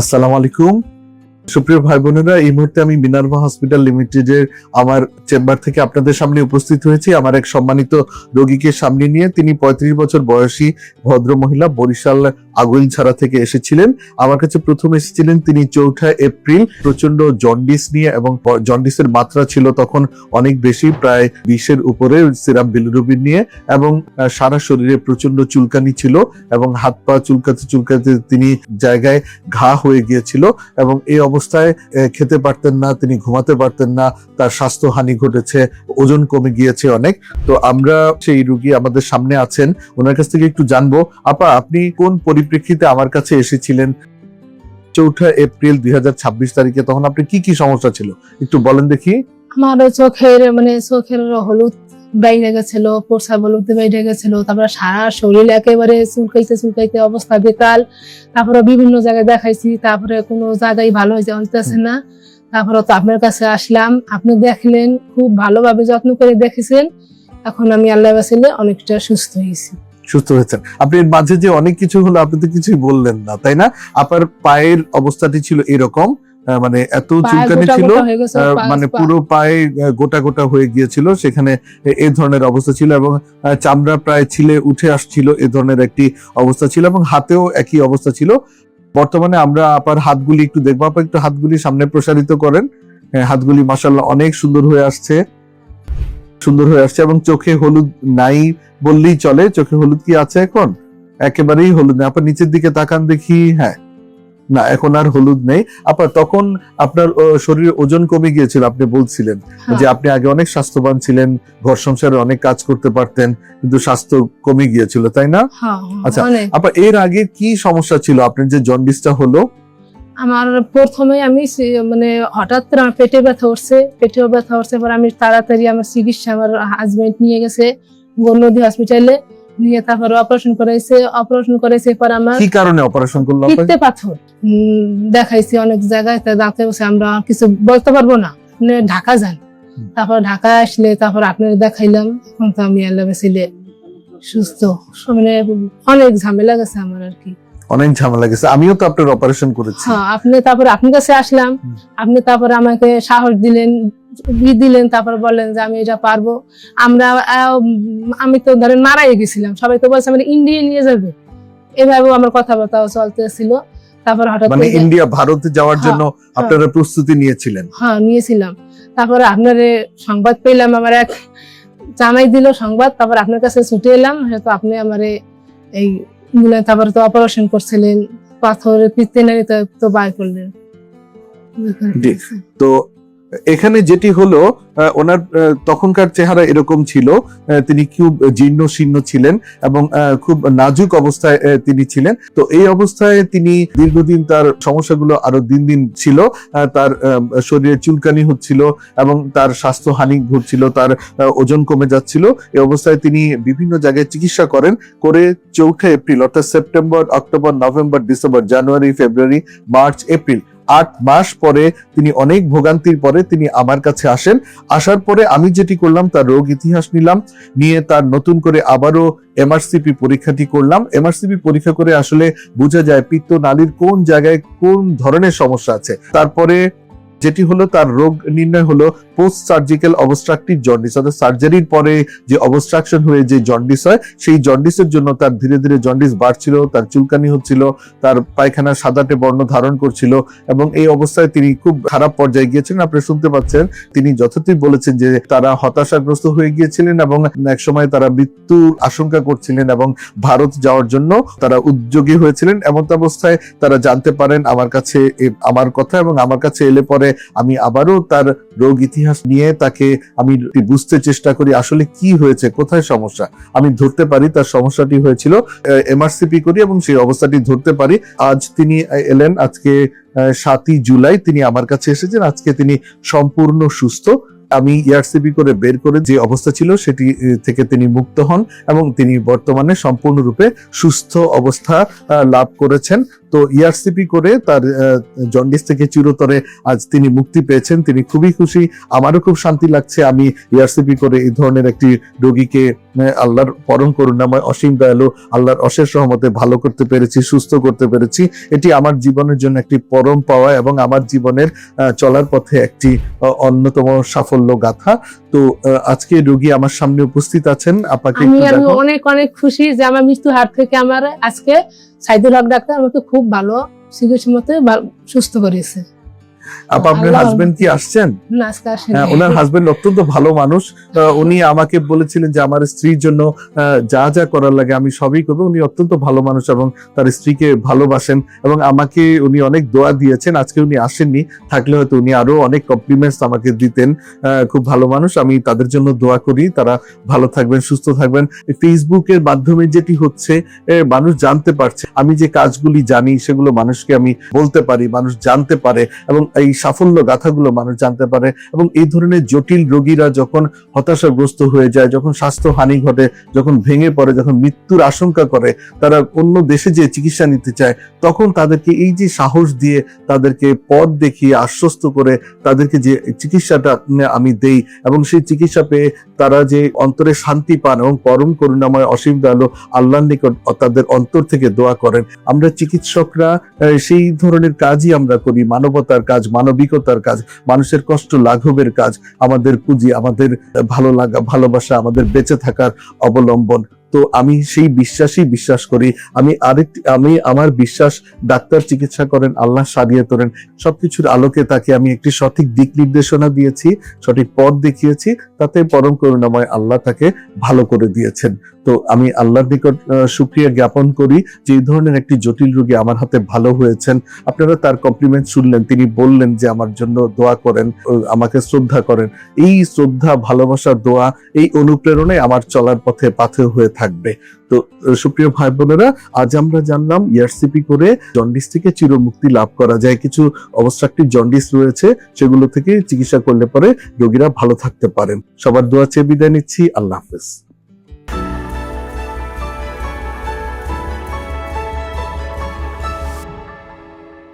আসসালামু আলাইকুম সুপ্রিয় ভাই বোনেরা, এই মুহূর্তে আমি মিনার্ভা হসপিটাল লিমিটেডের আমার চেম্বার থেকে আপনাদের সামনে উপস্থিত হয়েছি আমার এক সম্মানিত রোগীকে সামনে নিয়ে। তিনি ৩৫ বছর বয়সী ভদ্র মহিলা, বরিশাল আগুইলঝাড়া থেকে এসেছিলেন। আমার কাছে প্রথম এসেছিলেন তিনি ৪ এপ্রিল প্রচন্ড জন্ডিস নিয়ে, এবং জন্ডিসের মাত্রা ছিল তখন অনেক বেশি, প্রায় ২০-এর উপরে সিরাম বিলিরুবিন নিয়ে, এবং সারা শরীরে প্রচন্ড চুলকানি ছিল এবং হাত পা চুলকাতে চুলকাতে তিনি জায়গায় ঘা হয়ে গিয়েছিল, এবং এই অবস্থায় খেতে পারতেন না, তিনি ঘুমাতে পারতেন না, তার স্বাস্থ্যহানি ঘটেছে, ওজন কমে গিয়েছে অনেক। তো আমরা সেই রোগী আমাদের সামনে আছেন, ওনার কাছ থেকে একটু জানবো। আপা, আপনি কোন পরিপ্রেক্ষিতে আমার কাছে এসেছিলেন ৪ এপ্রিল ২০২৬ তারিখে? তখন আপনি কি কি সমস্যা ছিল একটু বলেন দেখি। আমার চোখের হলুদ বাইরে গেছিল, প্রসাব হলুদ বাইরে গেছিল, তারপরে সারা শরীর একেবারে চুলকাইতে অবস্থা বেকাল। তারপরে বিভিন্ন জায়গায় দেখাইছি, তারপরে কোনো জায়গায় ভালো হয়েছে আনতেছে না। তারপরে তো আপনার কাছে আসলাম, আপনি দেখলেন, খুব ভালোভাবে যত্ন করে দেখেছেন। এখন আমি আল্লাহ বাঁচাইলে অনেকটা সুস্থ হয়েছি। সুস্থ হয়েছেন আপনি? এর মাঝে যে অনেক কিছু হলো আপনি তো কিছুই বললেন না, তাই না? আপনার পায়ের অবস্থাটি ছিল এরকম, মানে এত চুলকানি ছিল, মানে পুরো পায়ে গোটা গোটা হয়ে গিয়েছিল, সেখানে এই ধরনের অবস্থা ছিল, এবং চামড়া প্রায় ছিলে উঠে আসছিল, এই ধরনের একটি অবস্থা ছিল, এবং হাতেও একই অবস্থা ছিল। বর্তমানে আমরা আপার হাতগুলি একটু দেখবো। আপা একটু হাতগুলি সামনে প্রসারিত করেন। হাতগুলি মাশাআল্লাহ অনেক সুন্দর হয়ে আসছে, এবং চোখে হলুদ নাই বললেই চলে। চোখে হলুদ কি আছে এখন? একেবারেই হলুদ নেই। আপনার নিচের দিকে তাকান দেখি। হ্যাঁ, না, এখন আর হলুদ নেই। আপা, তখন আপনার শরীরে ওজন কমে গিয়েছিল, আপনি বলছিলেন যে আপনি আগে অনেক স্বাস্থ্যবান ছিলেন, ঘর সংসারে অনেক কাজ করতে পারতেন, কিন্তু স্বাস্থ্য কমে গিয়েছিল, তাই না? আচ্ছা আপা, এর আগে কি সমস্যা ছিল আপনার যে জন্ডিসটা হলো? আমার প্রথমে আমি মানে হঠাৎ আমার পেটে ব্যথা উঠছে, পর আমি তাড়াতাড়ি আমার চিকিৎসা আমার হাজবেন্ড নিয়ে গেছে গৌরনদী হসপিটালে, নিয়ে তারপর অপারেশন করাইছে। পর আমার কি কারণে অপারেশন করলো? পিত্তে পাথর দেখাইছি অনেক জায়গায়, ডাক্তার বলছে আমরা কিছু বলতে পারবো না, আপনি ঢাকা যান। তারপর ঢাকা আসলে তারপর আপনার দেখাইলাম, এখন তো আমি আল্লাহ বাঁচাইলে সুস্থ। মানে অনেক ঝামেলা গেছে আমার আর কি, অনেক ঝামেলা গেছে। আমিও তো আপনার অপারেশন করেছি। হ্যাঁ, তারপরে আপনার কাছে আসলাম, আপনি তারপরে আমাকে সাহস দিলেন, তারপর বললেন যে আমি এটা পারবো। আমি তো ধরেন মারাই গেছিলাম, সবাই তো বলছে আমার ইন্ডিয়া নিয়ে যাবে, এভাবে আমার কথাবার্তা চলতেছিল। তারপর হঠাৎ মানে ইন্ডিয়া, ভারতে যাওয়ার জন্য আপনারা প্রস্তুতি নিয়েছিলেন? হ্যাঁ, নিয়েছিলাম। তারপরে আপনার সংবাদ পেলাম, আমার এক জামাই দিল সংবাদ, তারপর আপনার কাছে ছুটে এলাম। হয়তো আপনি আমার এই তারপরে তো অপারেশন করছিলেন, পাথরের পিত্তে নেই তো বার করলেন। তো এখানে যেটি হলো, ওনার তখনকার চেহারা এরকম ছিল, তিনি খুব জীর্ণ শীর্ণ ছিলেন এবং খুব নাজুক অবস্থায় তিনি ছিলেন। তো এই অবস্থায় তিনি দীর্ঘদিন তার সমস্যাগুলো আরো দিন দিন ছিল, তার শরীরে চুলকানি হচ্ছিল এবং তার স্বাস্থ্যহানি ঘটছিল, তার ওজন কমে যাচ্ছিল। এই অবস্থায় তিনি বিভিন্ন জায়গায় চিকিৎসা করে ৪ এপ্রিল, অর্থাৎ সেপ্টেম্বর, অক্টোবর, নভেম্বর, ডিসেম্বর, জানুয়ারি, ফেব্রুয়ারি, মার্চ, এপ্রিল, ৮ মাস পরে তিনি অনেক ভোগান্তির পরে তিনি আমার কাছে আসেন। আসার পরে আমি যেটি করলাম, তার রোগ ইতিহাস নিলাম, নিয়ে তার নতুন করে আবারও এমআরসিপি পরীক্ষাটি করলাম। এমআরসিপি পরীক্ষা করে আসলে বোঝা যায় পিত্ত নালীর কোন জায়গায় কোন ধরনের সমস্যা আছে। তারপরে যেটি হলো, তার রোগ নির্ণয় হলো পোস্ট সার্জিক্যাল অবস্ট্রাকটিভ জন্ডিস, অর্থাৎ সার্জারির পরে যে অবস্ট্রাকশন হয়ে যে জন্ডিস হয়, সেই জন্ডিসের জন্য তার ধীরে ধীরে জন্ডিস বাড়ছিল, তার চুলকানি হচ্ছিল, তার পায়খানা সাদাটে বর্ণ ধারণ করছিল, এবং এই অবস্থায় তিনি খুব খারাপ পর্যায়ে গিয়েছিলেন। আপনি শুনতে পাচ্ছেন, তিনি যথার্থই বলেছেন যে তারা হতাশাগ্রস্ত হয়ে গিয়েছিলেন এবং এক সময় তারা মৃত্যুর আশঙ্কা করছিলেন এবং ভারত যাওয়ার জন্য তারা উদ্যোগী হয়েছিলেন। এমন অবস্থায় তারা জানতে পারেন আমার কাছে আমার কথা, এবং আমার কাছে এলে পরে আমি আবারও তার রোগ ইতিহাস নিয়ে তাকে আমি বুঝতে চেষ্টা করি আসলে কি হয়েছে, কোথায় সমস্যা। আমি ধরতে পারি তার সমস্যাটি হয়েছিল, এমআরসিপি করি এবং সেই অবস্থাটি ধরতে পারি। আজ তিনি এলেন, আজকে ৭ই জুলাই তিনি আমার কাছে এসেছেন। আজকে তিনি সম্পূর্ণ সুস্থ। আমি ইআরসিপি করে বের করে যে অবস্থা ছিল সেটি থেকে তিনি মুক্ত হন এবং তিনি বর্তমানে সম্পূর্ণরূপে সুস্থ অবস্থা লাভ করেছেন। তো ইয়ারসিপি করে তার জন্ডিস থেকে চিরতরে আজ তিনি মুক্তি পেয়েছেন, তিনি খুবই খুশি। আমারও খুব শান্তি লাগছে, আমি ইয়ারসিপি করে এই ধরনের একটি রোগীকে আল্লাহর পরম করুণাময় অসীম দয়ালু আল্লাহর অশেষ রহমতে ভালো করতে পেরেছি, সুস্থ করতে পেরেছি। এটি আমার জীবনের জন্য একটি পরম পাওয়া এবং আমার জীবনের চলার পথে একটি অন্যতম সাফল্য গাথা। তো আজকে রোগী আমার সামনে উপস্থিত আছেন, আপনাকে আমি একটু দেখাও। অনেক অনেক খুশি যে আমার মৃত্যু হাত থেকে আমার আজকে সাইদুল হক ডাক্তার আমাকে খুব ভালো চিকিৎসা মতে সুস্থ করেছে। আপনার আল্লাহ হাজবেন্ড কি আসছেন? না, আজকে আসেনি। হ্যাঁ, ওনার হাজবেন্ড অত্যন্ত ভালো মানুষ। উনি আমাকে বলেছিলেন যে আমার স্ত্রীর জন্য যা যা করার লাগে আমি সবই করবো। উনি অত্যন্ত ভালো মানুষ এবং তার স্ত্রীকে ভালোবাসেন এবং আমাকে উনি অনেক দোয়া দিয়েছেন। আজকে উনি আসেননি, থাকলে হয়তো উনি আরো অনেক কমপ্লিমেন্টস আমাকে দিতেন। খুব ভালো মানুষ, আমি তাদের জন্য দোয়া করি, তারা ভালো থাকবেন, সুস্থ থাকবেন। ফেসবুকের মাধ্যমে যেটি হচ্ছে, মানুষ জানতে পারছে, আমি যে কাজগুলি জানি সেগুলো মানুষকে আমি বলতে পারি, মানুষ জানতে পারে এবং এই সাফল্য গাথাগুলো মানুষ জানতে পারে। এবং এই ধরনের জটিল রোগীরা যখন হতাশাগ্রস্ত হয়ে যায়, যখন স্বাস্থ্য হানি ঘটে, যখন ভেঙে পড়ে, যখন মৃত্যুর আশঙ্কা করে, তারা অন্য দেশে যে চিকিৎসা নিতে চায়, তখন তাদেরকে এই যে সাহস দিয়ে তাদেরকে পথ দেখিয়ে আশ্বস্ত করে তাদেরকে যে চিকিৎসাটা আমি দেই এবং সেই চিকিৎসা পেয়ে তারা যে অন্তরে শান্তি পান এবং পরম করুণাময় অসীম দয়ালু আল্লাহর নিকট তাদের অন্তর থেকে দোয়া করেন। আমরা চিকিৎসকরা সেই ধরনের কাজই আমরা করি, মানবতার কাজ, মানবিকতার কাজ, মানুষের কষ্ট লাঘবের কাজ, আমাদের পুঁজি, আমাদের ভালো লাগা, ভালোবাসা, আমাদের বেঁচে থাকার অবলম্বন। তো আমি সেই বিশ্বাস করি। আমি আমার বিশ্বাস, ডাক্তার চিকিৎসা করেন, আল্লাহ সারিয়ে তোলেন, সবকিছুর আলোকে তাকে আমি একটি সঠিক দিক নির্দেশনা দিয়েছি, সঠিক পথ দেখিয়েছি, তাতে পরম করুণাময় আল্লাহ তাকে ভালো করে দিয়েছেন। তো আমি আল্লাহর নিকট শুকরিয়া জ্ঞাপন করি যে এই ধরনের একটি জটিল রোগী আমার হাতে ভালো হয়েছেন। আপনারা তার কমপ্লিমেন্ট শুনলেন, তিনি বললেন যে আমার জন্য দোয়া করেন, আমাকে শ্রদ্ধা করেন। এই শ্রদ্ধা, ভালোবাসা, দোয়া, এই অনুপ্রেরণায় আমার চলার পথে পাথেয় হয়ে থাকবে। তো সুপ্রিয় ভাই বোনেরা, আজ আমরা জানলাম ইয়ারসিপি করে জন্ডিস থেকে চিরমুক্তি লাভ করা যায়। কিছু অবস্ট্রাকটিভ জন্ডিস রয়েছে, সেগুলো থেকে চিকিৎসা করলে পরে রোগীরা ভালো থাকতে পারেন। সবার দোয়া চেয়ে বিদায় নিচ্ছি। আল্লাহ হাফেজ।